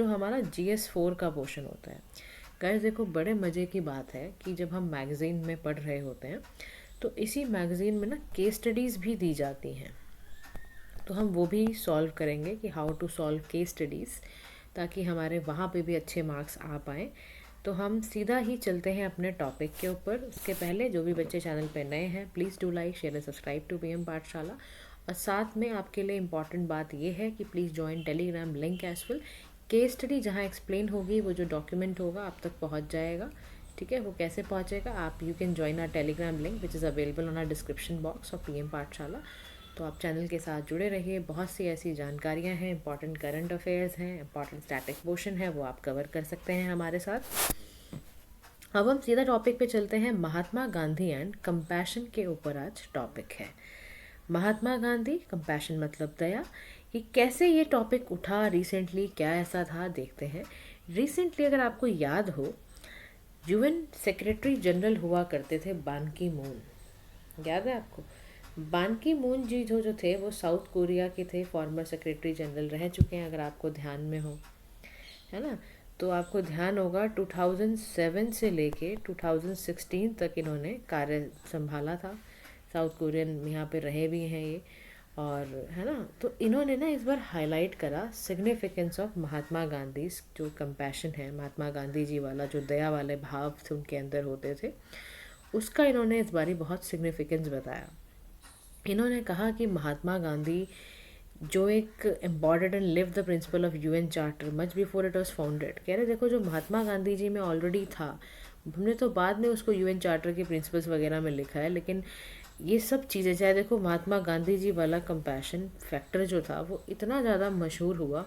जो हमारा GS4 का पोर्शन होता है। गाइस देखो, बड़े मज़े की बात है कि जब हम मैगज़ीन में पढ़ रहे होते हैं तो इसी मैगज़ीन में ना केस स्टडीज़ भी दी जाती हैं। तो हम वो भी सॉल्व करेंगे कि how to solve case studies, ताकि हमारे वहाँ पे भी अच्छे मार्क्स आ पाएँ। तो हम सीधा ही चलते हैं अपने टॉपिक के ऊपर। उसके पहले जो भी बच्चे चैनल पे नए हैं, please do like share and subscribe to PM Pathshala. और साथ में आपके लिए इम्पॉर्टेंट बात ये है कि please join Telegram link as well. Case study जहाँ एक्सप्लेन होगी, वो जो डॉक्यूमेंट होगा आप तक पहुँच जाएगा। ठीक है, वो कैसे पहुँचेगा, आप you can join our Telegram link which is available on our description box of PM Pathshala. तो आप चैनल के साथ जुड़े रहिए। बहुत सी ऐसी जानकारियाँ हैं, इंपॉर्टेंट करंट अफेयर्स हैं, इंपॉर्टेंट स्टैटिक पोर्शन है, वो आप कवर कर सकते हैं हमारे साथ। अब हम सीधा टॉपिक पे चलते हैं। महात्मा गांधी एंड कंपैशन के ऊपर आज टॉपिक है। महात्मा गांधी, कंपैशन मतलब दया। कि कैसे ये टॉपिक उठा रिसेंटली, क्या ऐसा था, देखते हैं। रिसेंटली अगर आपको याद हो, UN सेक्रेटरी जनरल हुआ करते थे बान की मून। याद है आपको? बान की मून जी जो थे वो साउथ कोरिया के थे, फॉर्मर सेक्रेटरी जनरल रह चुके हैं, अगर आपको ध्यान में हो, है ना। तो आपको ध्यान होगा 2007 से लेके 2016 तक इन्होंने कार्य संभाला था। साउथ कोरियन यहाँ पे रहे भी हैं ये, और है ना। तो इन्होंने ना इस बार हाईलाइट करा सिग्निफिकेंस ऑफ महात्मा गांधी, जो कंपैशन है, महात्मा गांधी जी वाला जो दया वाले भाव थे उनके अंदर होते थे, उसका इन्होंने इस बारी बहुत सिग्निफिकेंस बताया। इन्होंने कहा कि महात्मा गांधी जो एक embodied and live the principle of UN charter much before it was founded. कह रहे देखो, जो महात्मा गांधी जी में ऑलरेडी था, हमने तो बाद में उसको UN चार्टर के प्रिंसिपल्स वगैरह में लिखा है, लेकिन ये सब चीज़ें, चाहे देखो महात्मा गांधी जी वाला कंपैशन फैक्टर जो था वो इतना ज़्यादा मशहूर हुआ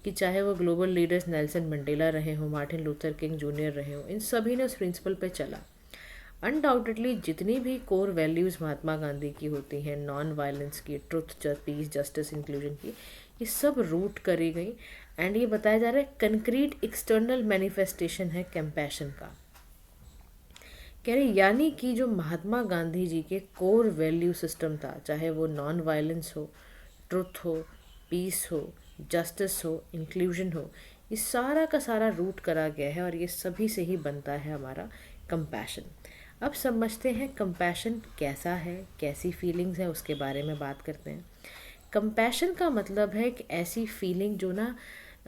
कि चाहे वो ग्लोबल लीडर्स नेल्सन मंडेला रहे हों, मार्टिन लूथर किंग जूनियर रहे हों, इन सभी ने उस प्रिंसिपल पे चला। अनडाउटेडली जितनी भी कोर वैल्यूज़ महात्मा गांधी की होती हैं, नॉन वायलेंस की, ट्रुथ, पीस, जस्टिस, इंक्लूजन की, ये सब रूट करी गई। एंड ये बताया जा रहा है कंक्रीट एक्सटर्नल मैनिफेस्टेशन है कंपैशन का। कह रहे यानी कि जो महात्मा गांधी जी के कोर वैल्यू सिस्टम था, चाहे वो नॉन वायलेंस हो, ट्रुथ हो, पीस हो, जस्टिस हो, इंक्लूजन हो, ये सारा का सारा रूट करा गया है, और ये सभी से ही बनता है हमारा कंपैशन। अब समझते हैं कंपैशन कैसा है, कैसी फीलिंग्स है, उसके बारे में बात करते हैं। कंपैशन का मतलब है कि ऐसी फीलिंग जो ना,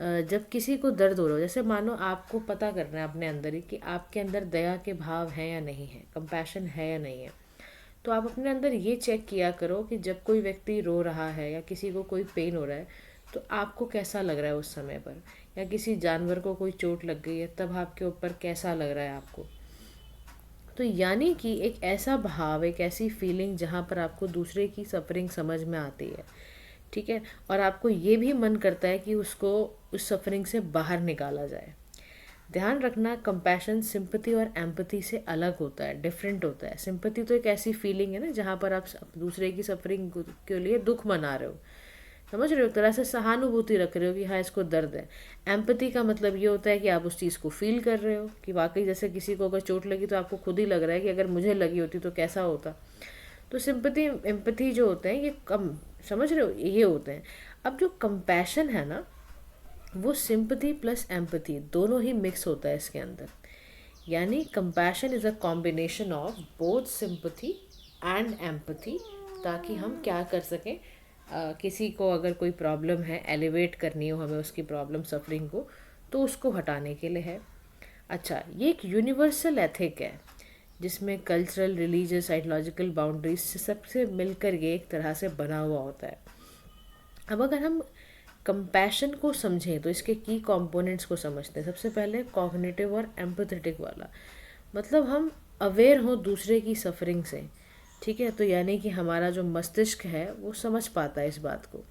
जब किसी को दर्द हो रहा हो, जैसे मानो आपको पता करना है अपने अंदर ही कि आपके अंदर दया के भाव हैं या नहीं है, कंपैशन है या नहीं है। तो आप अपने अंदर ये चेक किया करो कि जब कोई व्यक्ति रो रहा है या किसी को कोई पेन हो रहा है, तो आपको कैसा लग रहा है उस समय पर, या किसी जानवर को कोई चोट लग गई है तब आपके ऊपर कैसा लग रहा है आपको। तो यानी कि एक ऐसा भाव, एक ऐसी फीलिंग जहाँ पर आपको दूसरे की सफरिंग समझ में आती है, ठीक है, और आपको ये भी मन करता है कि उसको उस सफरिंग से बाहर निकाला जाए। ध्यान रखना, कंपैशन सिंपैथी और एम्पैथी से अलग होता है, डिफरेंट होता है। सिंपैथी तो एक ऐसी फीलिंग है ना जहाँ पर आप दूसरे की सफरिंग के लिए दुख मना रहे हो, समझ रहे हो, एक तरह से सहानुभूति रख रहे हो कि हाँ इसको दर्द है। एम्पैथी का मतलब ये होता है कि आप उस चीज़ को फील कर रहे हो, कि वाकई जैसे किसी को अगर चोट लगी तो आपको खुद ही लग रहा है कि अगर मुझे लगी होती तो कैसा होता। तो सिंपैथी एम्पैथी जो होते हैं ये कम, समझ रहे हो, ये होते हैं। अब जो कंपैशन है ना, वो सिंपैथी प्लस एम्पैथी दोनों ही मिक्स होता है इसके अंदर। यानी compassion is a combination of both sympathy and empathy, ताकि हम क्या कर सकें, किसी को अगर कोई प्रॉब्लम है, एलिवेट करनी हो हमें उसकी प्रॉब्लम, सफरिंग को, तो उसको हटाने के लिए है। अच्छा, ये एक यूनिवर्सल एथिक है जिसमें कल्चरल, रिलीजियस, आइडियोलॉजिकल बाउंड्रीज से सबसे मिलकर ये एक तरह से बना हुआ होता है। अब अगर हम कंपैशन को समझें तो इसके की कंपोनेंट्स को समझते हैं। सबसे पहले कॉग्निटिव और एम्पैथेटिक वाला, मतलब हम अवेयर हों दूसरे की सफरिंग से, ठीक है। तो यानी कि हमारा जो मस्तिष्क है वो समझ पाता है इस बात को।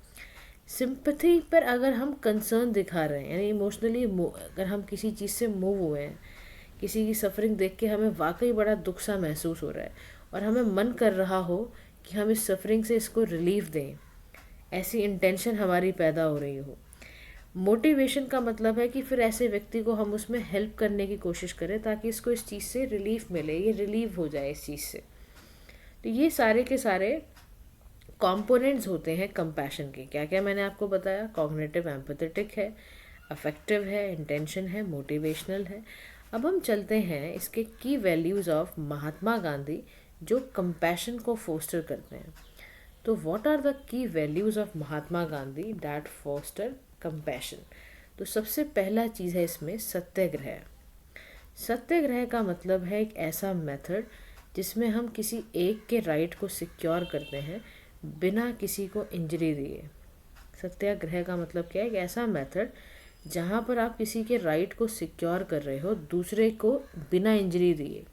सिंपैथी पर अगर हम कंसर्न दिखा रहे हैं, यानी इमोशनली अगर हम किसी चीज़ से मूव हुए हैं, किसी की सफरिंग देख के हमें वाकई बड़ा दुख सा महसूस हो रहा है और हमें मन कर रहा हो कि हम इस सफरिंग से इसको रिलीफ दें, ऐसी इंटेंशन हमारी पैदा हो रही हो। मोटिवेशन का मतलब है कि फिर ऐसे व्यक्ति को हम उसमें हेल्प करने की कोशिश करें ताकि इसको इस चीज़ से रिलीफ मिले, ये रिलीव हो जाए इस चीज़ से। तो ये सारे के सारे कंपोनेंट्स होते हैं कंपैशन के। क्या क्या मैंने आपको बताया, कॉग्निटिव, एम्पैथेटिक है, अफेक्टिव है, इंटेंशन है, मोटिवेशनल है। अब हम चलते हैं इसके की वैल्यूज़ ऑफ महात्मा गांधी जो कंपैशन को फोस्टर करते हैं। तो what are the key values of Mahatma Gandhi that foster compassion? तो सबसे पहला चीज़ है इसमें सत्याग्रह। सत्याग्रह का मतलब है एक ऐसा मेथड जिसमें हम किसी एक के राइट को सिक्योर करते हैं बिना किसी को इंजरी दिए। सत्याग्रह का मतलब क्या है? एक ऐसा मेथड जहाँ पर आप किसी के राइट को सिक्योर कर रहे हो दूसरे को बिना इंजरी दिए।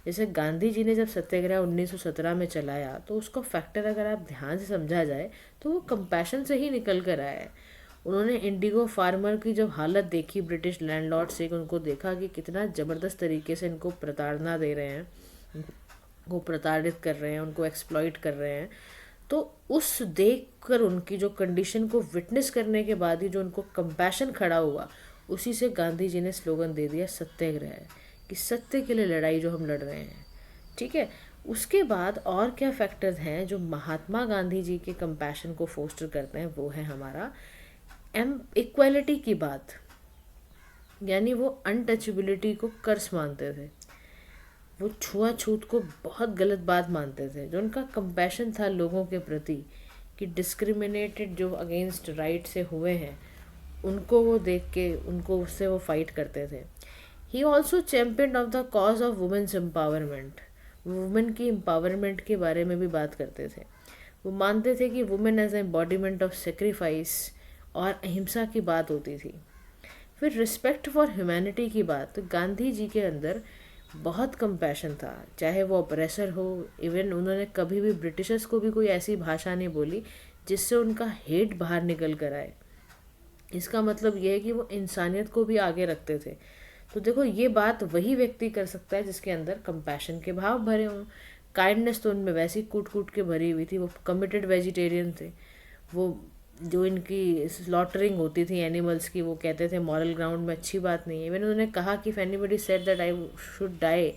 जैसे गांधी जी ने जब सत्याग्रह 1917 में चलाया तो उसका फैक्टर अगर आप ध्यान से समझा जाए तो वो कंपैशन से ही निकल कर आया है। उन्होंने इंडिगो फार्मर की जब हालत देखी ब्रिटिश लैंडलॉर्ड से, उनको देखा कि कितना ज़बरदस्त तरीके से इनको प्रताड़ना दे रहे हैं, वो प्रताड़ित कर रहे हैं, उनको एक्सप्लॉइट कर रहे हैं। तो उस देख कर उनकी जो कंडीशन को विटनेस करने के बाद ही जो उनको कंपैशन खड़ा हुआ, उसी से गांधी जी ने स्लोगन दे दिया सत्याग्रह, कि सत्य के लिए लड़ाई जो हम लड़ रहे हैं। ठीक है। उसके बाद और क्या फैक्टर्स हैं जो महात्मा गांधी जी के कंपैशन को फोस्टर करते हैं? वो है हमारा इक्वालिटी की बात, यानी वो अनटचेबिलिटी को कर्स मानते थे, वो छुआछूत को बहुत गलत बात मानते थे। जो उनका कंपैशन था लोगों के प्रति कि डिस्क्रिमिनेटेड जो अगेंस्ट राइट से हुए हैं उनको वो देख के उनको उससे वो फाइट करते थे। He also champion of the cause of women's empowerment, women की एम्पावरमेंट के बारे में भी बात करते थे। वो मानते थे कि women as embodiment of sacrifice और अहिंसा की बात होती थी। फिर रिस्पेक्ट फॉर ह्यूमैनिटी की बात, तो गांधी जी के अंदर बहुत कंपैशन था, चाहे वो ऑपरेसर हो। इवन उन्होंने कभी भी ब्रिटिशर्स को भी कोई ऐसी भाषा नहीं बोली जिससे उनका हेट बाहर निकल कर आए। इसका मतलब ये है कि वो इंसानियत को भी आगे रखते थे। तो देखो, ये बात वही व्यक्ति कर सकता है जिसके अंदर कंपैशन के भाव भरे हों। काइंडनेस तो उनमें वैसे ही कूट कूट के भरी हुई थी। वो कमिटेड वेजिटेरियन थे। वो जो इनकी स्लॉटरिंग होती थी एनिमल्स की, वो कहते थे मॉरल ग्राउंड में अच्छी बात नहीं है। इवन उन्होंने कहा कि if anybody said that I should die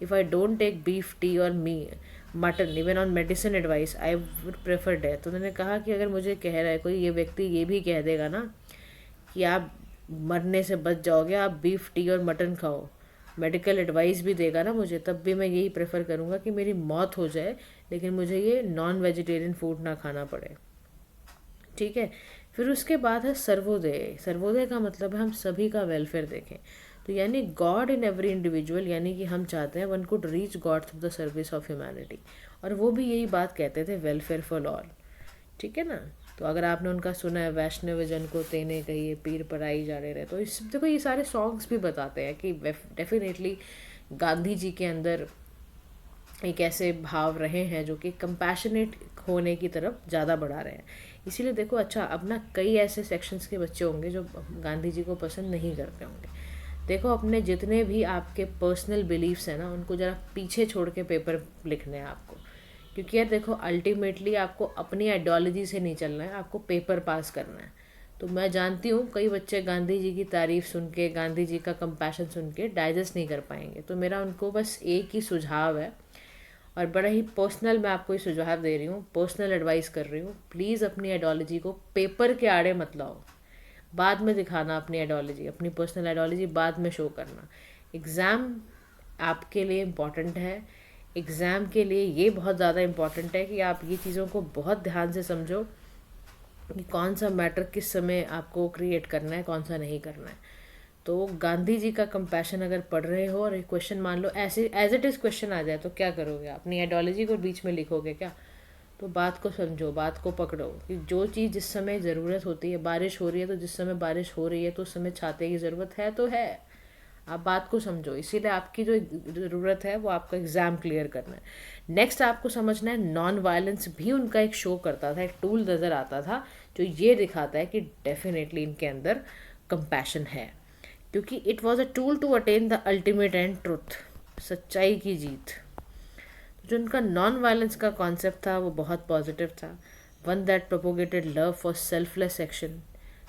if I don't take beef, tea और me mutton even on medicine advice I would prefer death. तो उन्होंने कहा कि अगर मुझे कह रहा है कोई, ये व्यक्ति ये भी कह देगा ना कि आप मरने से बच जाओगे, आप बीफ, टी और मटन खाओ, मेडिकल एडवाइस भी देगा ना मुझे, तब भी मैं यही प्रेफर करूँगा कि मेरी मौत हो जाए लेकिन मुझे ये नॉन वेजिटेरियन फूड ना खाना पड़े। ठीक है। फिर उसके बाद है सर्वोदय। सर्वोदय का मतलब है हम सभी का वेलफेयर देखें। तो यानी गॉड इन एवरी इंडिविजुअल, यानी कि हम चाहते हैं one could reach God through the service of humanity. और वो भी यही बात कहते थे, वेलफेयर फॉर ऑल। ठीक है ना। तो अगर आपने उनका सुना है, वैष्णव जन को तेने कहिए पीर पराई जाने रहे, तो इस देखो ये सारे सॉन्ग्स भी बताते हैं कि डेफिनेटली गांधी जी के अंदर एक ऐसे भाव रहे हैं जो कि कंपैशनेट होने की तरफ ज़्यादा बढ़ा रहे हैं। इसीलिए देखो, अच्छा अब ना कई ऐसे सेक्शंस के बच्चे होंगे जो गांधी जी को पसंद नहीं करते होंगे। देखो, अपने जितने भी आपके पर्सनल बिलीव्स हैं ना, उनको ज़रा पीछे छोड़ के पेपर लिखने हैं आपको। क्योंकि यार देखो, अल्टीमेटली आपको अपनी आइडियोलॉजी से नहीं चलना है, आपको पेपर पास करना है। तो मैं जानती हूँ कई बच्चे गांधी जी की तारीफ सुन के, गांधी जी का कंपैशन सुन के डाइजेस्ट नहीं कर पाएंगे। तो मेरा उनको बस एक ही सुझाव है, और बड़ा ही पर्सनल मैं आपको ये सुझाव दे रही हूँ, पर्सनल एडवाइस कर रही हूँ, प्लीज़ अपनी आइडियोलॉजी को पेपर के आड़े मत लाओ। बाद में दिखाना अपनी आइडियोलॉजी, अपनी पर्सनल आइडियोलॉजी बाद में शो करना। एग्ज़ाम आपके लिए इम्पॉर्टेंट है। एग्ज़ाम के लिए ये बहुत ज़्यादा इम्पॉर्टेंट है कि आप ये चीज़ों को बहुत ध्यान से समझो कि कौन सा मैटर किस समय आपको क्रिएट करना है, कौन सा नहीं करना है। तो गांधी जी का कंपैशन अगर पढ़ रहे हो और एक क्वेश्चन मान लो ऐसे एज इट इज़ क्वेश्चन आ जाए, तो क्या करोगे? अपनी आइडियोलॉजी को बीच में लिखोगे क्या? तो बात को समझो, बात को पकड़ो कि जो चीज़ जिस समय ज़रूरत होती है, बारिश हो रही है तो जिस समय बारिश हो रही है तो उस समय छाते की ज़रूरत है तो है। आप बात को समझो। इसीलिए आपकी जो ज़रूरत है वो आपका एग्ज़ाम क्लियर करना है। नेक्स्ट आपको समझना है, नॉन वायलेंस भी उनका एक शो करता था, एक टूल नज़र आता था जो ये दिखाता है कि डेफिनेटली इनके अंदर कंपैशन है, क्योंकि it was a tool to attain the ultimate end truth, सच्चाई की जीत। जो उनका नॉन वायलेंस का कॉन्सेप्ट था वो बहुत पॉजिटिव था, one that propagated love for selfless action,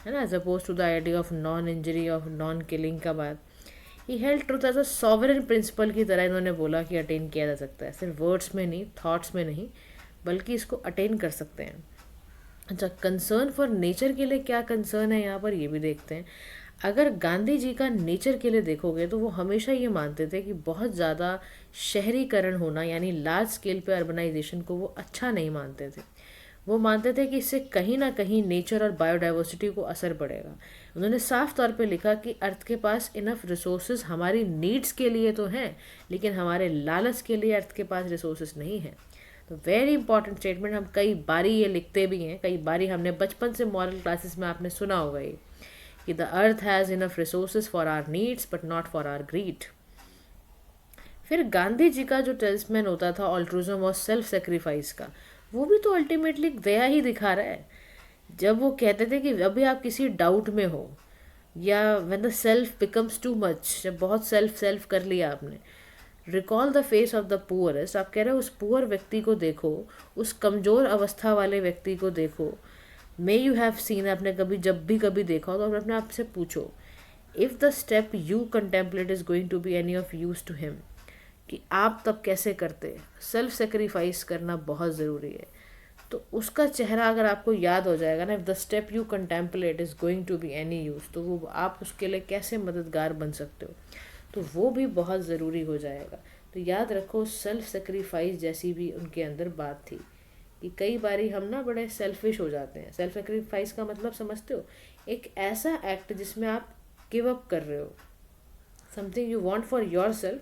है ना, as opposed to the idea of non injury, of non killing का बात। He held truth as a sovereign principle की तरह इन्होंने बोला कि अटेन किया जा सकता है, सिर्फ वर्ड्स में नहीं, थॉट्स में नहीं, बल्कि इसको अटेन कर सकते हैं। अच्छा, कंसर्न फॉर नेचर के लिए क्या कंसर्न है यहाँ पर, ये भी देखते हैं। अगर गांधी जी का नेचर के लिए देखोगे तो वो हमेशा ये मानते थे कि बहुत ज़्यादा शहरीकरण होना यानी लार्ज स्केल पे अर्बनाइजेशन को वो अच्छा नहीं मानते थे। वो मानते थे कि इससे कहीं ना कहीं नेचर और बायोडाइवर्सिटी को असर पड़ेगा। उन्होंने साफ तौर पे लिखा कि अर्थ के पास इनफ रिसोर्सेज हमारी नीड्स के लिए तो हैं, लेकिन हमारे लालच के लिए अर्थ के पास रिसोर्सेज नहीं हैं। तो वेरी इंपॉर्टेंट स्टेटमेंट, हम कई बारी ये लिखते भी हैं, कई बारी हमने बचपन से मॉरल क्लासेस में आपने सुना होगा ये, कि the earth has enough resources for our needs but not for our greed. फिर गांधी जी का जो टेलिस्मैन होता था ऑल्ट्रुइज्म और सेल्फ सेक्रीफाइस का, वो भी तो अल्टीमेटली दया ही दिखा रहा है। जब वो कहते थे कि अभी आप किसी डाउट में हो, या when the self becomes too much, जब बहुत सेल्फ सेल्फ कर लिया आपने, recall the face of the poorest, आप कह रहे हो उस पुअर व्यक्ति को देखो, उस कमज़ोर अवस्था वाले व्यक्ति को देखो। मे यू हैव सीन, आपने कभी जब भी कभी देखा हो तो अपने आप से पूछो, if the step you contemplate is going to be any of use to him, कि आप तब कैसे करते। सेल्फ सेक्रीफाइस करना बहुत ज़रूरी है। तो उसका चेहरा अगर आपको याद हो जाएगा ना, if the step you contemplate is going to be any use, तो वो आप उसके लिए कैसे मददगार बन सकते हो, तो वो भी बहुत ज़रूरी हो जाएगा। तो याद रखो, सेल्फ सेक्रीफाइस जैसी भी उनके अंदर बात थी कि कई बारी हम ना बड़े सेल्फिश हो जाते हैं। सेल्फ सेक्रीफाइस का मतलब समझते हो, एक ऐसा एक्ट जिसमें आप गिव अप कर रहे हो, something you want for your self,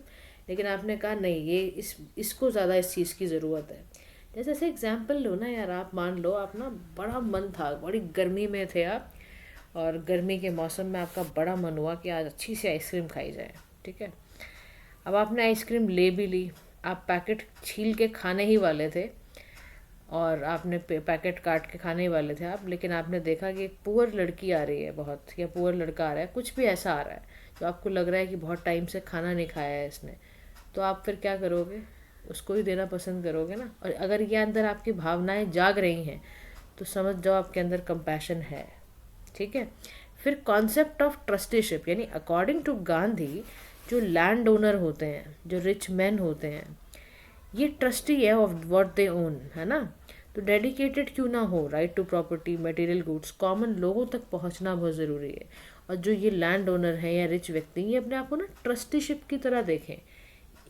लेकिन आपने कहा नहीं, ये इसको ज़्यादा इस चीज़ की ज़रूरत है। जैसे एग्जाम्पल लो ना यार, आप मान लो आप ना बड़ा मन था, बड़ी गर्मी में थे आप, और गर्मी के मौसम में आपका बड़ा मन हुआ कि आज अच्छी सी आइसक्रीम खाई जाए, ठीक है। अब आपने आइसक्रीम ले भी ली, आप पैकेट छील के खाने ही वाले थे, और आपने पैकेट काट के खाने ही वाले थे आप, लेकिन आपने देखा कि एक पुअर लड़की आ रही है बहुत, या पुअर लड़का आ रहा है, कुछ भी ऐसा आ रहा है तो आपको लग रहा है कि बहुत टाइम से खाना नहीं खाया है इसने, तो आप फिर क्या करोगे, उसको ही देना पसंद करोगे ना। और अगर ये अंदर आपकी भावनाएं जाग रही हैं तो समझ जाओ आपके अंदर कंपैशन है, ठीक है। फिर कॉन्सेप्ट ऑफ ट्रस्टीशिप, यानी अकॉर्डिंग टू गांधी जो लैंड ओनर होते हैं, जो रिच मैन होते हैं, ये ट्रस्टी है ऑफ व्हाट दे ओन, है ना। तो डेडिकेटेड क्यों ना हो, right to property, material goods, common लोगों तक पहुंचना बहुत ज़रूरी है। और जो ये लैंड ओनर है या रिच व्यक्ति, ये अपने आप को ना ट्रस्टीशिप की तरह देखें।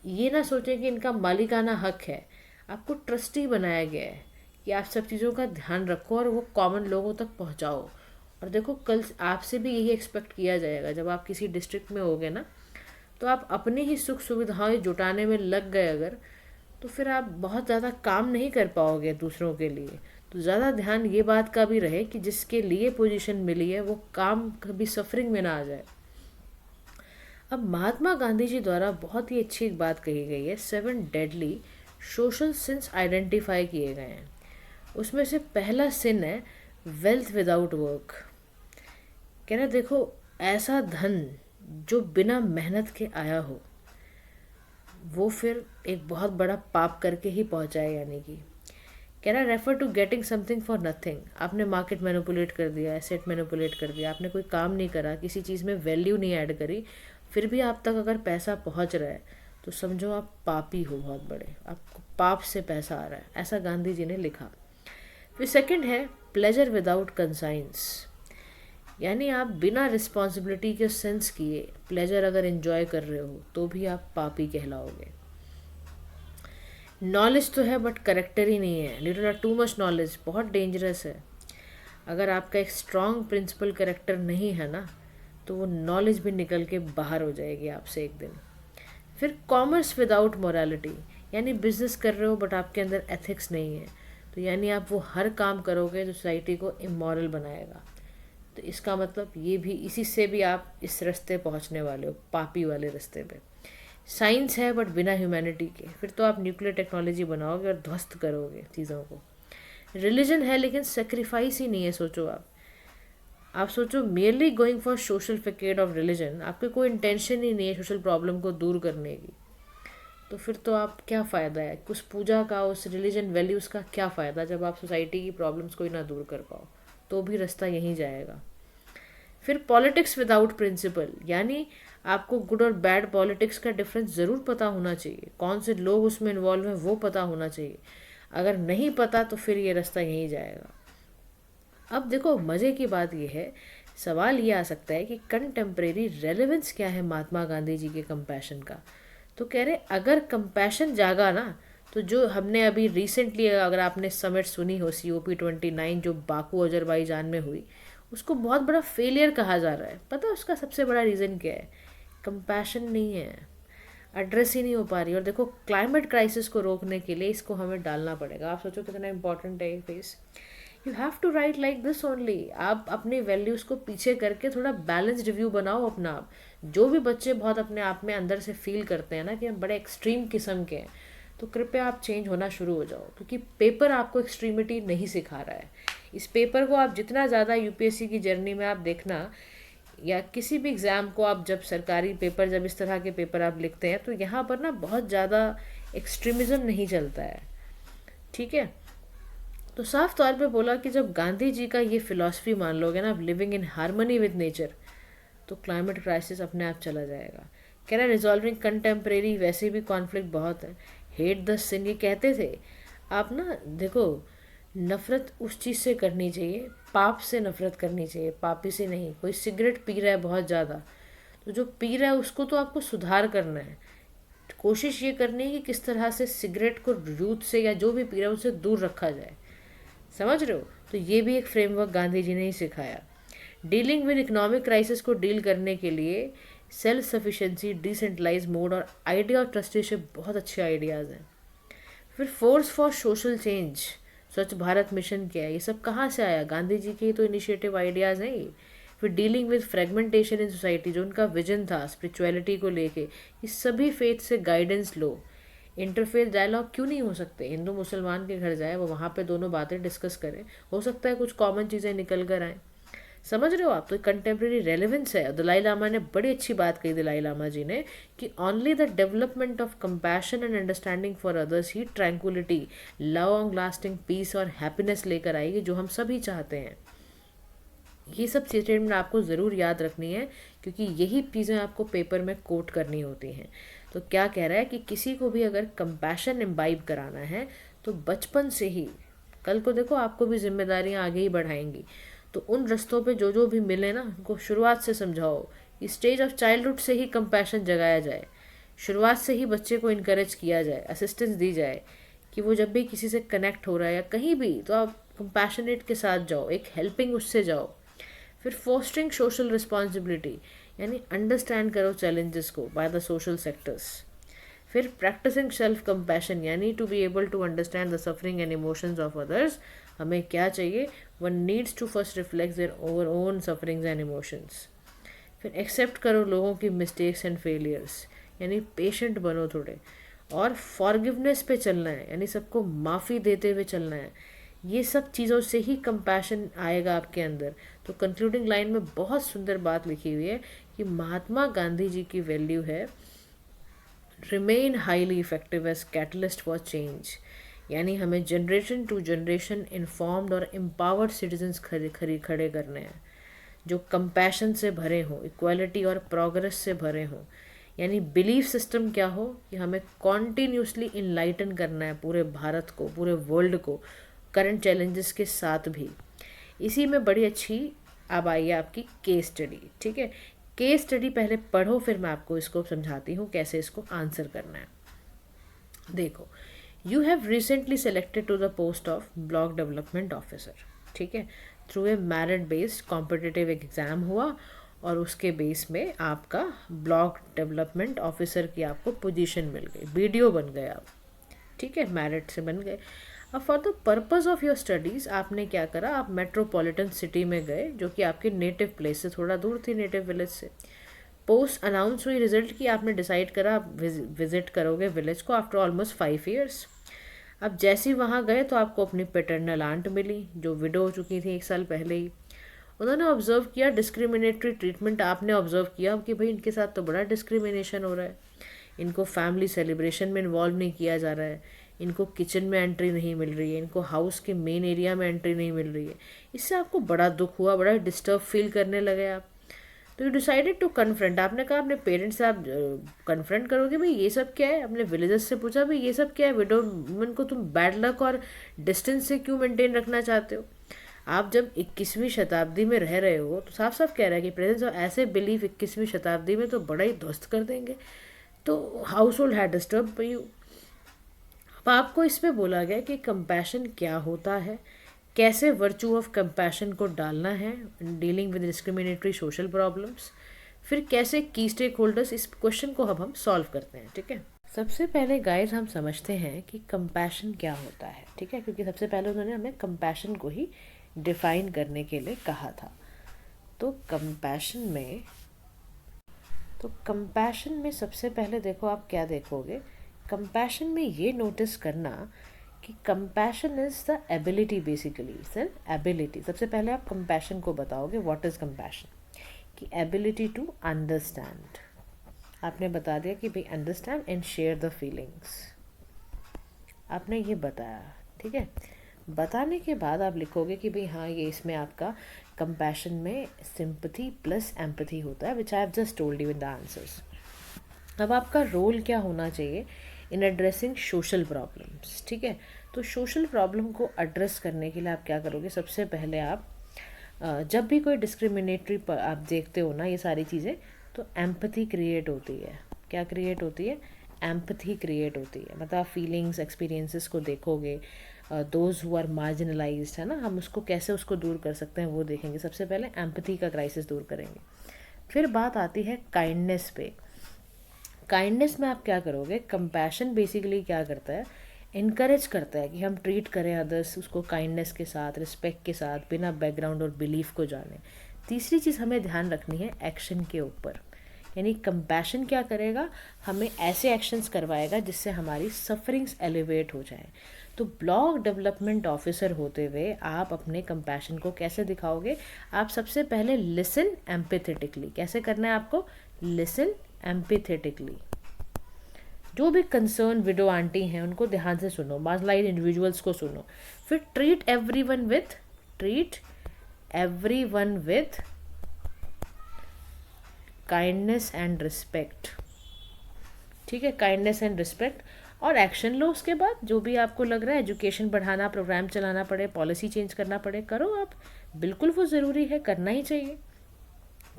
ये ना सोचें कि इनका मालिकाना हक है, आपको ट्रस्टी बनाया गया है कि आप सब चीज़ों का ध्यान रखो और वो कॉमन लोगों तक पहुंचाओ। और देखो, कल आपसे भी यही एक्सपेक्ट किया जाएगा, जब आप किसी डिस्ट्रिक्ट में होगे ना, तो आप अपनी ही सुख सुविधाएं जुटाने में लग गए अगर, तो फिर आप बहुत ज़्यादा काम नहीं कर पाओगे दूसरों के लिए। तो ज़्यादा ध्यान ये बात का भी रहे कि जिसके लिए पोजीशन मिली है वो काम कभी सफरिंग में ना आ जाए। अब महात्मा गांधी जी द्वारा बहुत ही अच्छी एक बात कही गई है, 7 डेडली सोशल सिंस आइडेंटिफाई किए गए हैं। उसमें से पहला सिन है वेल्थ विदाउट वर्क। कहना देखो, ऐसा धन जो बिना मेहनत के आया हो, वो फिर एक बहुत बड़ा पाप करके ही पहुंचा है। यानी कि कह रहा refer to getting something for nothing. आपने मार्केट मैनिपुलेट कर दिया, एसेट मैनिपुलेट कर दिया, आपने कोई काम नहीं करा, किसी चीज़ में वैल्यू नहीं ऐड करी, फिर भी आप तक अगर पैसा पहुंच रहा है तो समझो आप पापी हो बहुत बड़े, आपको पाप से पैसा आ रहा है। ऐसा गांधी जी ने लिखा। फिर सेकंड है प्लेजर विदाउट कंसाइंस, यानी आप बिना रिस्पॉन्सिबिलिटी के सेंस किए प्लेजर अगर एंजॉय कर रहे हो तो भी आप पापी कहलाओगे। नॉलेज तो है बट करेक्टर ही नहीं है, लिटिल और टू मच नॉलेज बहुत डेंजरस है। अगर आपका एक स्ट्रॉन्ग प्रिंसिपल करेक्टर नहीं है ना, तो वो नॉलेज भी निकल के बाहर हो जाएगी आपसे एक दिन। फिर कॉमर्स विदाउट मोरालिटी, यानी बिजनेस कर रहे हो बट आपके अंदर एथिक्स नहीं है, तो यानी आप वो हर काम करोगे जो सोसाइटी को इमोरल बनाएगा। तो इसका मतलब ये भी, इसी से भी आप इस रास्ते पहुंचने वाले हो, पापी वाले रास्ते पे। साइंस है बट बिना ह्यूमैनिटी के, फिर तो आप न्यूक्लियर टेक्नोलॉजी बनाओगे और ध्वस्त करोगे चीज़ों को। रिलीजन है लेकिन सेक्रीफाइस ही नहीं है। सोचो आप सोचो, मेयरली गोइंग फॉर सोशल फिकेट ऑफ रिलीजन, आपके कोई इंटेंशन ही नहीं है सोशल प्रॉब्लम को दूर करने की, तो फिर तो आप क्या फ़ायदा है उस पूजा का, उस रिलीजन वैल्यूज़ का क्या फ़ायदा जब आप सोसाइटी की प्रॉब्लम्स को ही ना दूर कर पाओ, तो भी रास्ता यहीं जाएगा। फिर पॉलिटिक्स विदाउट प्रिंसिपल, यानी आपको गुड और बैड पॉलिटिक्स का डिफरेंस ज़रूर पता होना चाहिए, कौन से लोग उसमें इन्वॉल्व हैं वो पता होना चाहिए। अगर नहीं पता तो फिर ये रास्ता यहीं जाएगा। अब देखो, मज़े की बात यह है सवाल ये आ सकता है कि कंटेम्प्रेरी रेलेवेंस क्या है महात्मा गांधी जी के कंपैशन का। तो कह रहे अगर कंपैशन जागा ना, तो जो हमने अभी रिसेंटली, अगर आपने समिट सुनी हो COP29 जो बाकू अजरबैजान में हुई, उसको बहुत बड़ा फेलियर कहा जा रहा है। पता है उसका सबसे बड़ा रीज़न क्या है? कंपैशन नहीं है, एड्रेस ही नहीं हो पा रही। और देखो क्लाइमेट क्राइसिस को रोकने के लिए इसको हमें डालना पड़ेगा। आप सोचो कितना इंपॉर्टेंट है ये phase. You have to write like this only. आप अपने वैल्यूज़ को पीछे करके थोड़ा बैलेंस रिव्यू बनाओ अपना आप। जो भी बच्चे बहुत अपने आप में अंदर से फील करते हैं ना कि हम बड़े एक्सट्रीम किस्म के हैं, तो कृपया आप चेंज होना शुरू हो जाओ, क्योंकि पेपर आपको एक्सट्रीमिटी नहीं सिखा रहा है। इस पेपर को आप जितना ज़्यादा UPSC की जर्नी में आप देखना, या किसी भी एग्ज़ाम को आप, जब सरकारी पेपर, जब इस तरह के पेपर आप लिखते हैं, तो यहाँ पर ना बहुत ज़्यादा एक्सट्रीमिज़म नहीं चलता है। ठीक है, तो साफ तौर पे बोला कि जब गांधी जी का ये फिलॉसफी मान लोगे ना, living in harmony with nature, तो क्लाइमेट क्राइसिस अपने आप चला जाएगा। कह रहा रिजॉल्विंग कंटेम्प्रेरी, वैसे भी कॉन्फ्लिक्ट बहुत है। हेट द सिन, ये कहते थे। आप ना देखो, नफ़रत उस चीज़ से करनी चाहिए, पाप से नफ़रत करनी चाहिए, पापी से नहीं। कोई सिगरेट पी रहा है बहुत ज़्यादा, तो जो पी रहा है उसको तो आपको सुधार करना है। कोशिश ये करनी है कि किस तरह से सिगरेट को यूथ से, या जो भी पी रहा है उससे दूर रखा जाए। समझ रहे हो? तो ये भी एक फ्रेमवर्क गांधी जी ने ही सिखाया। डीलिंग विद इकोनॉमिक क्राइसिस को डील करने के लिए सेल्फ सफिशेंसी, डिसेंट्रलाइज मोड और आइडिया और ट्रस्टीशिप बहुत अच्छे आइडियाज़ हैं। फिर फोर्स फॉर सोशल चेंज, स्वच्छ भारत मिशन क्या है, ये सब कहाँ से आया? गांधी जी के ही तो इनिशिएटिव आइडियाज़ हैं ये। फिर dealing with fragmentation in society, जो उनका विजन था स्पिरिचुअलिटी को लेके, ये सभी फेथ से गाइडेंस लो। इंटरफेथ डायलॉग क्यों नहीं हो सकते? हिंदू मुसलमान के घर जाए, वो वहाँ पे दोनों बातें डिस्कस करें, हो सकता है कुछ कॉमन चीज़ें निकल कर आएँ। समझ रहे हो आप? तो कंटेम्प्रेरी रेलेवेंस है। दलाई लामा ने बड़ी अच्छी बात कही, दलाई लामा जी ने, कि only the development of compassion and understanding for others ही ट्रैंक्विलिटी, लॉन्ग लास्टिंग पीस और हैप्पीनेस लेकर आएगी, जो हम सभी चाहते हैं। ये सब स्टेटमेंट आपको ज़रूर याद रखनी है, क्योंकि यही चीज़ें आपको पेपर में कोट करनी होती हैं। तो क्या कह रहा है कि किसी को भी अगर कंपैशन इम्बाइब कराना है, तो बचपन से ही, कल को देखो आपको भी जिम्मेदारियां आगे ही बढ़ाएंगी, तो उन रस्तों पे जो जो भी मिले ना, उनको शुरुआत से समझाओ कि स्टेज ऑफ चाइल्डहुड से ही कंपैशन जगाया जाए। शुरुआत से ही बच्चे को इनकरेज किया जाए, असिस्टेंस दी जाए, कि वो जब भी किसी से कनेक्ट हो रहा है या कहीं भी, तो आप कंपैशनेट के साथ जाओ, एक हेल्पिंग उससे जाओ। फिर फोस्टरिंग सोशल रिस्पॉन्सिबिलिटी, यानी अंडरस्टैंड करो चैलेंजेस को बाय द सोशल सेक्टर्स। फिर प्रैक्टिसिंग सेल्फ कंपैशन, यानी to be able to understand the suffering and emotions of others, हमें क्या चाहिए? One needs to first reflect their over own sufferings and emotions. फिर accept करो लोगों की मिस्टेक्स एंड फेलियर्स, यानी पेशेंट बनो थोड़े। और फॉरगिवनेस पे चलना है, यानी सबको माफ़ी देते हुए चलना है। ये सब चीज़ों से ही कंपैशन आएगा आपके अंदर। तो कंक्लूडिंग लाइन में बहुत सुंदर बात लिखी हुई है कि महात्मा गांधी जी की वैल्यू है remain highly effective as catalyst for change, यानी हमें जनरेशन टू जनरेशन इन्फॉर्म्ड और एम्पावर्ड सिटीजन्स खड़े करने हैं, जो कंपैशन से भरे हों, इक्वालिटी और प्रोग्रेस से भरे हों। यानी बिलीफ सिस्टम क्या हो कि हमें कॉन्टीन्यूसली इनलाइटन करना है पूरे भारत को, पूरे वर्ल्ड को, करंट चैलेंजेस के साथ भी। इसी में बड़ी अच्छी अब आई है आपकी केस स्टडी। ठीक है, केस स्टडी पहले पढ़ो, फिर मैं आपको इसको समझाती हूँ कैसे इसको आंसर करना है। देखो, you have recently selected to the post of block development officer. ठीक है, through a merit based competitive exam हुआ, और उसके बेस में आपका ब्लॉक डेवलपमेंट ऑफिसर की आपको पोजीशन मिल गई, BDO बन गए आप। ठीक है, मेरिट से बन गए। अब for the purpose of your studies आपने क्या करा? आप मेट्रोपॉलिटन सिटी में गए, जो कि आपके नेटिव प्लेस से थोड़ा दूर थी, नेटिव विलेज से। पोस्ट अनाउंस हुई रिजल्ट की, आपने डिसाइड करा आप विजिट करोगे विलेज को आफ्टर ऑलमोस्ट 5 ईयर्स। अब जैसे ही वहाँ गए तो आपको अपनी पेटर्नल आंट मिली, जो विडो हो चुकी थी 1 साल पहले ही। उन्होंने ऑब्जर्व किया डिस्क्रिमिनेटरी ट्रीटमेंट, आपने ऑब्जर्व किया कि भाई इनके साथ तो बड़ा डिस्क्रिमिनेशन हो रहा है, इनको फैमिली सेलिब्रेशन में इन्वॉल्व नहीं किया जा रहा है, इनको किचन में एंट्री नहीं मिल रही है, इनको हाउस के मेन एरिया में एंट्री नहीं मिल रही है। इससे आपको बड़ा दुख हुआ, बड़ा डिस्टर्ब फील करने लगे आप। तो यू डिसाइडेड टू कन्फ्रंट, आपने कहा अपने पेरेंट्स से आप कन्फ्रंट करोगे भाई ये सब क्या है। अपने विलेजर्स से पूछा भाई ये सब क्या है, विडो वुमन को तुम बैड लक और डिस्टेंस से क्यों मेंटेन रखना चाहते हो। आप जब 21वीं शताब्दी में रह रहे हो तो साफ साफ कह रहा है कि प्रेजेंस ऑफ ऐसे बिलीफ 21वीं शताब्दी में तो बड़ा ही ध्वस्त कर देंगे। तो हाउस होल्ड है डिस्टर्ब यू। अब आपको इसमें बोला गया कि कंपैशन क्या होता है, कैसे वर्चू ऑफ कंपैशन को डालना है dealing with discriminatory social problems, फिर कैसे की स्टेक होल्डर्स, इस क्वेश्चन को अब हम सॉल्व करते हैं। ठीक है, सबसे पहले गाइस हम समझते हैं कि कंपैशन क्या होता है। ठीक है, क्योंकि सबसे पहले उन्होंने हमें कंपैशन को ही डिफाइन करने के लिए कहा था। तो कंपैशन में सबसे पहले देखो आप क्या देखोगे, कंपैशन में ये नोटिस करना कि compassion is the ability, basically it's an ability. सबसे पहले आप कंपैशन को बताओगे व्हाट इज कंपैशन, कि एबिलिटी टू अंडरस्टैंड। आपने बता दिया कि भाई understand and share the feelings, आपने ये बताया। ठीक है, बताने के बाद आप लिखोगे कि भाई हाँ ये इसमें आपका कंपैशन में सिंपथी प्लस एम्पथी होता है, which I have just told you in the answers. अब आपका रोल क्या होना चाहिए इन एड्रेसिंग सोशल प्रॉब्लम्स। ठीक है, तो सोशल प्रॉब्लम को एड्रेस करने के लिए आप क्या करोगे, सबसे पहले आप जब भी कोई डिस्क्रिमिनेटरी आप देखते हो ना ये सारी चीज़ें, तो एम्पथी क्रिएट होती है। क्या क्रिएट होती है, एम्पथी क्रिएट होती है। मतलब आप फीलिंग्स एक्सपीरियंसेस को देखोगे, दोज हु आर मार्जिनलाइज्ड है ना, हम उसको कैसे उसको दूर कर सकते हैं वो देखेंगे। सबसे पहले एम्पथी का क्राइसिस दूर करेंगे। फिर बात आती है काइंडनेस पे। काइंडनेस में आप क्या करोगे, कंपैशन बेसिकली क्या करता है, इनकरेज करता है कि हम ट्रीट करें अदर्स उसको काइंडनेस के साथ, रिस्पेक्ट के साथ, बिना बैकग्राउंड और बिलीफ को जाने। तीसरी चीज़ हमें ध्यान रखनी है एक्शन के ऊपर, यानी कंपैशन क्या करेगा, हमें ऐसे एक्शंस करवाएगा जिससे हमारी सफरिंग्स एलिवेट हो जाए। तो ब्लॉक डेवलपमेंट ऑफिसर होते हुए आप अपने कंपैशन को कैसे दिखाओगे, आप सबसे पहले लिसन एम्पैथेटिकली। कैसे करना है आपको, लिसन एम्पैथेटिकली। जो भी कंसर्न विडो आंटी हैं उनको ध्यान से सुनो, मार्जिनलाइज्ड इंडिविजुअल्स को सुनो। फिर treat everyone with kindness and respect. ठीक है, काइंडनेस एंड रिस्पेक्ट, और एक्शन लो। उसके बाद जो भी आपको लग रहा है, एजुकेशन बढ़ाना, प्रोग्राम चलाना पड़े, पॉलिसी चेंज करना पड़े, करो आप, बिल्कुल वो ज़रूरी है, करना ही चाहिए।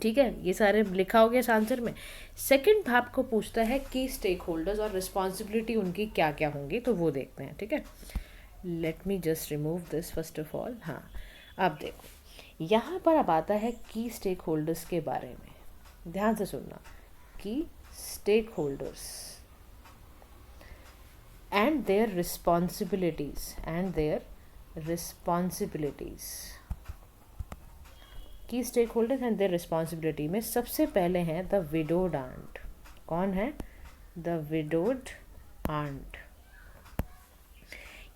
ठीक है, ये सारे लिखा हो गया इस आंसर में। सेकंड आपको पूछता है कि स्टेक होल्डर्स और रिस्पॉन्सिबिलिटी उनकी क्या क्या होंगी, तो वो देखते हैं। ठीक है, let me just remove this first of all. हाँ, अब देखो यहाँ पर अब आता है की स्टेक होल्डर्स के बारे में। ध्यान से सुनना, key stakeholders and their responsibilities key stakeholders and their responsibility में सबसे पहले हैं द विडोड आंट। कौन है, द विडोड आंट,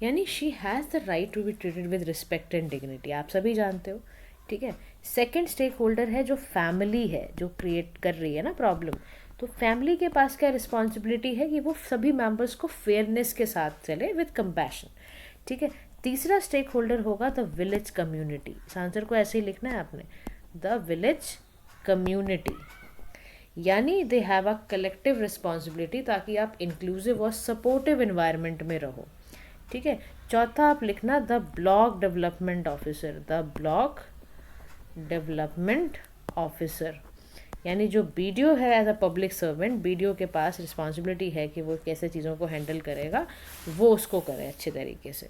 यानी she has the right to be treated with respect and dignity, आप सभी जानते हो। ठीक है, सेकेंड स्टेक होल्डर है जो फैमिली है, जो क्रिएट कर रही है ना प्रॉब्लम। तो फैमिली के पास क्या रिस्पॉन्सिबिलिटी है कि वो सभी मेंबर्स को फेयरनेस के साथ चले विद कंपैशन। ठीक है, तीसरा स्टेक होल्डर होगा द विलेज कम्युनिटी। इस आंसर को ऐसे ही लिखना है आपने, द विलेज कम्युनिटी, यानी they have a collective responsibility, ताकि आप इंक्लूसिव और सपोर्टिव इन्वायरमेंट में रहो। ठीक है, चौथा आप लिखना the block development officer, the block development officer, यानी जो बीडीओ है as a public servant, BDO के पास रिस्पॉन्सिबिलिटी है कि वो कैसे चीज़ों को हैंडल करेगा, वो उसको करे अच्छे तरीके से।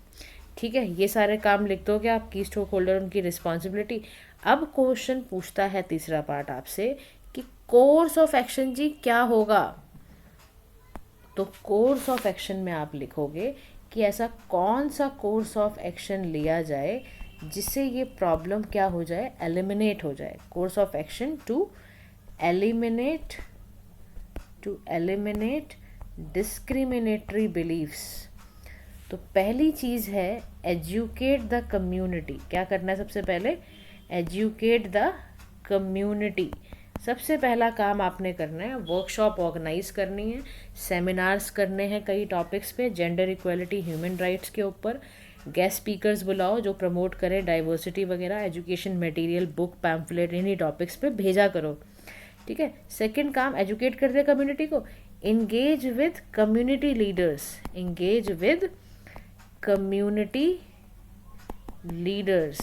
ठीक है, ये सारे काम लिख दोगे आप, की स्टेक होल्डर, उनकी रिस्पॉन्सिबिलिटी। अब क्वेश्चन पूछता है तीसरा पार्ट आपसे कि कोर्स ऑफ एक्शन जी क्या होगा। तो कोर्स ऑफ एक्शन में आप लिखोगे कि ऐसा कौन सा कोर्स ऑफ एक्शन लिया जाए जिससे ये प्रॉब्लम क्या हो जाए, एलिमिनेट हो जाए। Course of action to eliminate discriminatory beliefs. तो पहली चीज़ है एजुकेट द कम्युनिटी। क्या करना है सबसे पहले, एजुकेट द कम्युनिटी। सबसे पहला काम आपने करना है, वर्कशॉप ऑर्गेनाइज करनी है, सेमिनार्स करने हैं कई टॉपिक्स पे, जेंडर इक्वलिटी, ह्यूमन राइट्स के ऊपर। गेस्ट स्पीकर्स बुलाओ जो प्रमोट करें डाइवर्सिटी वगैरह, एजुकेशन मटेरियल, बुक, पैम्फलेट, इन्हीं टॉपिक्स पे भेजा करो। ठीक है, सेकंड काम एजुकेट कर दे कम्युनिटी को। Engage with community leaders, engage with community leaders.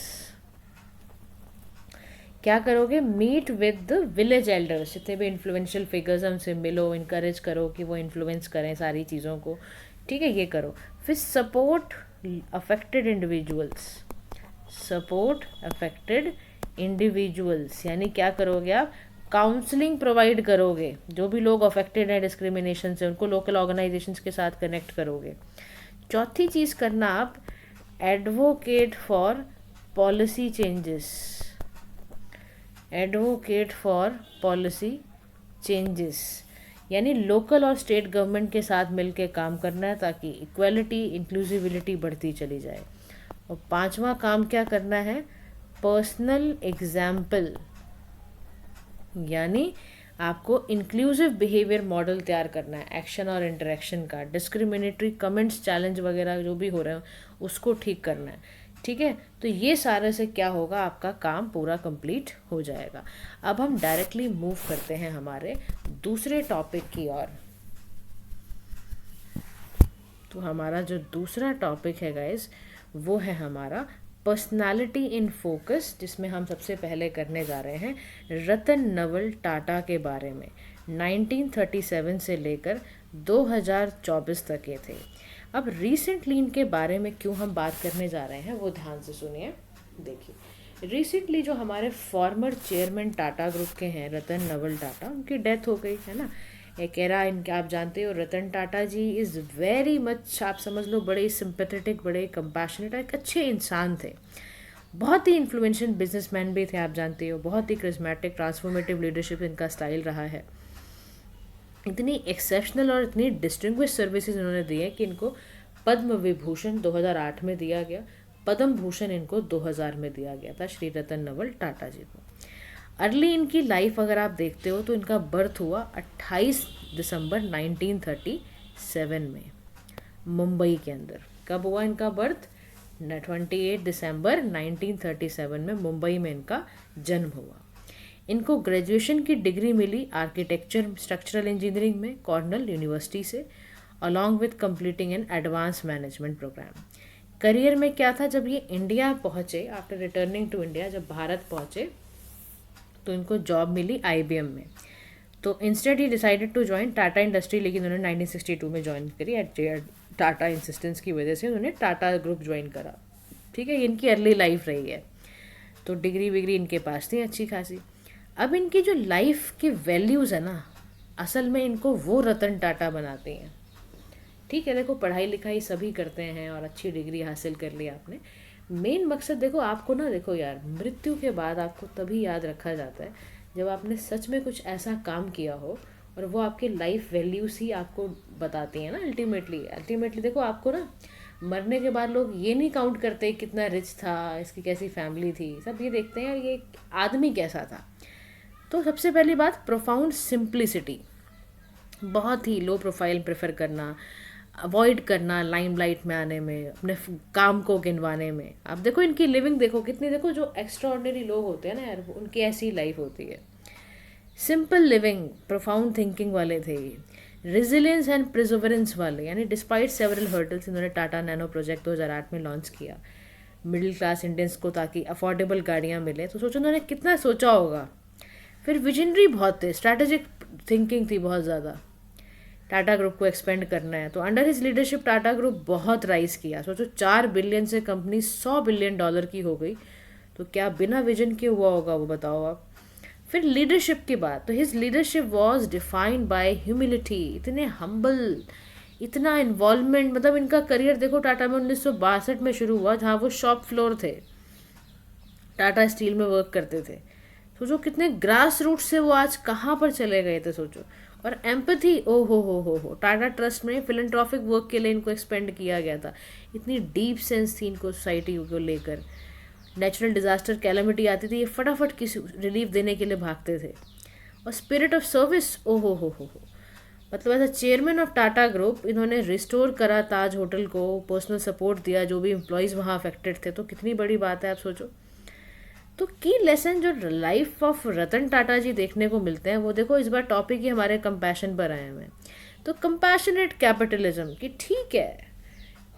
क्या करोगे, meet with the village elders, जितने भी इन्फ्लुएंशियल फिगर्स हैं उनसे मिलो, इनकरेज करो कि वो इन्फ्लुएंस करें सारी चीज़ों को, ठीक है, ये करो। फिर support affected individuals, support affected individuals, यानी क्या करोगे आप, काउंसलिंग प्रोवाइड करोगे, जो भी लोग अफेक्टेड हैं डिस्क्रिमिनेशन से उनको लोकल ऑर्गेनाइजेशंस के साथ कनेक्ट करोगे। चौथी चीज़ करना आप, advocate for policy changes, advocate for policy changes, यानी लोकल और स्टेट गवर्नमेंट के साथ मिलकर काम करना है ताकि इक्वलिटी इंक्लूसिविलिटी बढ़ती चली जाए। और पांचवा काम क्या करना है, पर्सनल एग्जाम्पल, यानी आपको इंक्लूसिव बिहेवियर मॉडल तैयार करना है एक्शन और इंटरेक्शन का, डिस्क्रिमिनेटरी कमेंट्स चैलेंज वगैरह जो भी हो रहे हैं उसको ठीक करना है, ठीक है। तो ये सारे से क्या होगा, आपका काम पूरा कंप्लीट हो जाएगा। अब हम डायरेक्टली मूव करते हैं हमारे दूसरे टॉपिक की ओर। तो हमारा जो दूसरा टॉपिक है गाइस, वो है हमारा पर्सनालिटी इन फोकस, जिसमें हम सबसे पहले करने जा रहे हैं रतन नवल टाटा के बारे में। 1937 से लेकर 2024 तक ये थे। अब रिसेंटली इनके बारे में क्यों हम बात करने जा रहे हैं वो ध्यान से सुनिए। देखिए, रिसेंटली जो हमारे फॉर्मर चेयरमैन टाटा ग्रुप के हैं रतन नवल टाटा, उनकी डेथ हो गई है ना। एक एरा इनके, आप जानते हो रतन टाटा जी इज़ वेरी मच, आप समझ लो बड़े सिंपैथेटिक, बड़े कंपैशनेट, एक अच्छे इंसान थे, बहुत ही इन्फ्लुएंशियल बिजनेसमैन भी थे, आप जानते हो, बहुत ही करिस्मेटिक ट्रांसफॉर्मेटिव लीडरशिप इनका स्टाइल रहा है। इतनी एक्सेप्शनल और इतनी डिस्टिंग्विश सर्विसेज इन्होंने दी है कि इनको पद्म विभूषण 2008 में दिया गया, पद्म भूषण इनको 2000 में दिया गया था श्री रतन नवल टाटा जी को। अर्ली इनकी लाइफ अगर आप देखते हो तो इनका बर्थ हुआ 28 दिसंबर 1937 में मुंबई के अंदर। कब हुआ इनका बर्थ, 28 दिसंबर 1937 में मुंबई में इनका जन्म हुआ। इनको ग्रेजुएशन की डिग्री मिली आर्किटेक्चर स्ट्रक्चरल इंजीनियरिंग में कॉर्नेल यूनिवर्सिटी से, along with completing an advance management program. Career में क्या था, जब ये इंडिया पहुँचे, आफ्टर रिटर्निंग टू इंडिया, जब भारत पहुँचे तो इनको जॉब मिली IBM में। तो instead he decided to join Tata industry, लेकिन उन्होंने 1962 में ज्वाइन करी एट टाटा इंसिस्टेंस की वजह से उन्होंने टाटा ग्रुप ज्वाइन करा, ठीक है। इनकी अर्ली लाइफ रही है, तो डिग्री विग्री इनके पास थी अच्छी खासी। अब इनकी जो लाइफ की वैल्यूज़ है ना, असल में इनको वो रतन टाटा बनाते हैं, ठीक है। देखो, पढ़ाई लिखाई सभी करते हैं और अच्छी डिग्री हासिल कर ली आपने, मेन मकसद देखो आपको ना, देखो यार, मृत्यु के बाद आपको तभी याद रखा जाता है जब आपने सच में कुछ ऐसा काम किया हो और वो आपकी लाइफ वैल्यूज़ ही आपको बताती हैं ना। अल्टीमेटली देखो, आपको ना मरने के बाद लोग ये नहीं काउंट करते कितना रिच था, इसकी कैसी फैमिली थी, सब ये देखते हैं यार ये आदमी कैसा था। तो सबसे पहली बात, प्रोफाउंड सिंप्लिसिटी, बहुत ही लो प्रोफाइल प्रेफर करना, अवॉइड करना लाइमलाइट में आने में, अपने काम को गिनवाने में। आप देखो इनकी लिविंग देखो कितनी, देखो जो एक्स्ट्राऑर्डिनरी लोग होते हैं ना यार, उनकी ऐसी लाइफ होती है। सिंपल लिविंग, प्रोफाउंड थिंकिंग वाले थे ये, रेजिलियंस एंड प्रिजर्वेंस वाले, यानी डिस्पाइट सेवरल हर्डल्स इन्होंने टाटा नैनो प्रोजेक्ट 2008 में लॉन्च किया मिडिल क्लास इंडियंस को, ताकि अफोर्डेबल गाड़ियाँ मिले। तो सोचो उन्होंने कितना सोचा होगा। फिर विजनरी बहुत थे, स्ट्रैटेजिक थिंकिंग थी बहुत ज़्यादा, टाटा ग्रुप को एक्सपेंड करना है। तो under his leadership Tata group बहुत राइज किया। सोचो 4 बिलियन से कंपनी $100 बिलियन की हो गई, तो क्या बिना विजन के हुआ होगा वो बताओ आप। फिर लीडरशिप की बात, तो his leadership was defined by humility, इतने हम्बल, इतना इन्वॉल्वमेंट। मतलब इनका करियर देखो टाटा में 1962 में शुरू हुआ, जहाँ वो शॉप फ्लोर थे, टाटा स्टील में वर्क करते थे। सोचो कितने ग्रास रूट से वो आज कहाँ पर चले गए थे, सोचो। और एम्पैथी, ओ हो, टाटा ट्रस्ट में फिलैंथ्रोपिक वर्क के लिए इनको एक्सपेंड किया गया था। इतनी डीप सेंस थी इनको सोसाइटी को लेकर। नेचुरल डिजास्टर कैलेमिटी आती थी, ये फटाफट किसी रिलीफ देने के लिए भागते थे। और स्पिरिट ऑफ सर्विस, ओ हो, मतलब as a chairman of Tata group इन्होंने रिस्टोर करा ताज होटल को, पर्सनल सपोर्ट दिया जो भी एम्प्लॉयज़ वहाँ अफेक्टेड थे। तो कितनी बड़ी बात है, आप सोचो। तो की लेसन जो लाइफ ऑफ रतन टाटा जी देखने को मिलते हैं, वो देखो इस बार टॉपिक ही हमारे कंपैशन पर आए हुए हैं। तो कंपैशनेट कैपिटलिज्म की, ठीक है,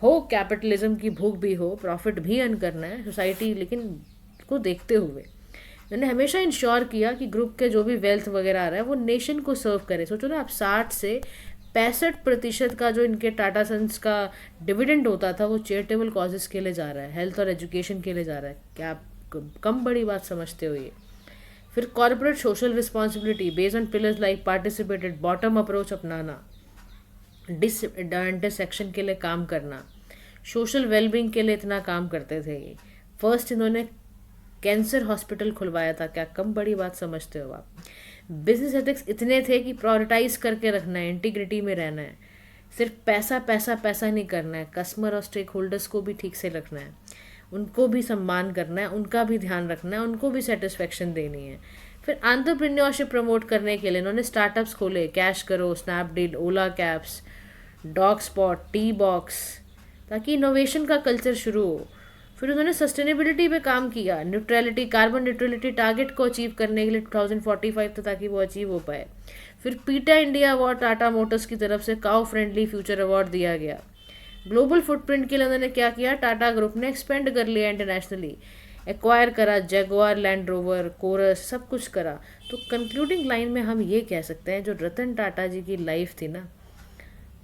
हो कैपिटलिज्म की भूख भी हो, प्रॉफिट भी अर्न करना है सोसाइटी, लेकिन को देखते हुए उन्होंने हमेशा इंश्योर किया कि ग्रुप के जो भी वेल्थ वगैरह आ रहा है वो नेशन को सर्व करे। सोचो ना आप, 60 से 65% का जो इनके टाटा सन्स का डिविडेंड होता था वो चैरिटेबल कॉजेज के लिए जा रहा है, हेल्थ और एजुकेशन के लिए जा रहा है। क्या आप कम बड़ी बात समझते हो ये? फिर corporate social responsibility based on pillars like participated, bottom approach अपनाना, इंटरसेक्शन के लिए काम करना, सोशल वेलबींग के लिए इतना काम करते थे ये। फर्स्ट इन्होंने कैंसर हॉस्पिटल खुलवाया था। क्या कम बड़ी बात समझते हो आप? बिजनेस एथिक्स इतने थे कि प्रायोरिटाइज करके रखना है, इंटीग्रिटी में रहना है, सिर्फ पैसा पैसा पैसा नहीं करना है, कस्टमर और स्टेक होल्डर्स को भी ठीक से रखना है, उनको भी सम्मान करना है, उनका भी ध्यान रखना है, उनको भी सेटिस्फेक्शन देनी है। फिर एंटरप्रेन्योरशिप प्रमोट करने के लिए इन्होंने स्टार्टअप्स खोले, कैश करो, Snapdeal, Ola cabs, dog spot, tea box, ताकि इनोवेशन का कल्चर शुरू हो। फिर उन्होंने सस्टेनेबिलिटी पे काम किया, न्यूट्रलिटी, कार्बन न्यूट्रलिटी टारगेट को अचीव करने के लिए 2045 तक, ताकि वो अचीव हो पाए। फिर पीटा इंडिया अवार्ड टाटा मोटर्स की तरफ से काउ फ्रेंडली फ्यूचर अवार्ड दिया गया। ग्लोबल फुटप्रिंट के लिए उन्होंने क्या किया, टाटा ग्रुप ने एक्सपेंड कर लिया इंटरनेशनली, एक्वायर करा, जगुआर, लैंड रोवर, कोरस, सब कुछ करा। तो कंक्लूडिंग लाइन में हम ये कह सकते हैं, जो रतन टाटा जी की लाइफ थी ना,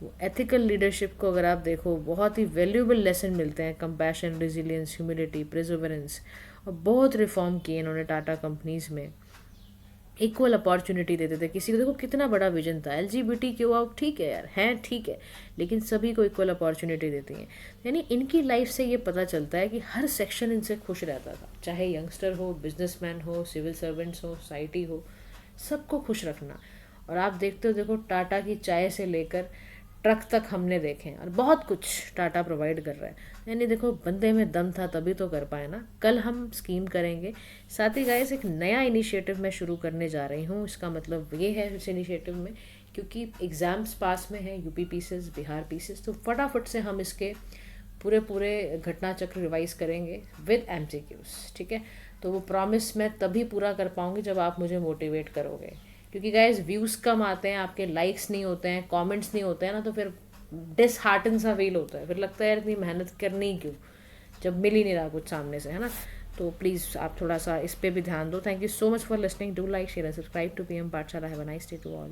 वो एथिकल लीडरशिप को अगर आप देखो, बहुत ही वैल्यूएबल लेसन मिलते हैं, कंपैशन, रेजिलियंस, ह्यूमिलिटी, प्रिजर्वेरेंस। और बहुत रिफॉर्म किए इन्होंने टाटा कंपनीज में। इक्वल अपॉर्चुनिटी देते थे किसी को, देखो कितना बड़ा विजन था। LGBTQ आउट ठीक है यार, हैं ठीक है, लेकिन सभी को इक्वल अपॉर्चुनिटी देती हैं। यानी इनकी लाइफ से ये पता चलता है कि हर सेक्शन इनसे खुश रहता था, चाहे यंगस्टर हो, बिजनेसमैन हो, सिविल सर्वेंट्स हो, सोसाइटी हो, सबको खुश रखना। और आप देखते हो, देखो टाटा की चाय से लेकर ट्रक तक हमने देखे हैं, और बहुत कुछ टाटा प्रोवाइड कर रहा है। यानी देखो, बंदे में दम था तभी तो कर पाए ना। कल हम स्कीम करेंगे। साथ ही गाइस, एक नया इनिशिएटिव मैं शुरू करने जा रही हूँ। इसका मतलब ये है इस इनिशिएटिव में, क्योंकि एग्ज़ाम्स पास में है, यूपी पीसेस, बिहार पीसेस, तो फटाफट से हम इसके पूरे पूरे घटना चक्र रिवाइज करेंगे विद MCQs, ठीक है। तो वो प्रॉमिस मैं तभी पूरा कर पाऊँगी जब आप मुझे मोटिवेट करोगे, क्योंकि गाइज व्यूज़ कम आते हैं, आपके लाइक्स नहीं होते हैं, कमेंट्स नहीं होते हैं ना, तो फिर डिसहार्टन सा फील होता है। फिर लगता है यार इतनी मेहनत करनी क्यों, जब मिल ही नहीं रहा कुछ सामने से, है ना। तो प्लीज़ आप थोड़ा सा इस पर भी ध्यान दो। Thank you so much for listening. Do like, share and subscribe to PM Pathshala. Have a nice day to all.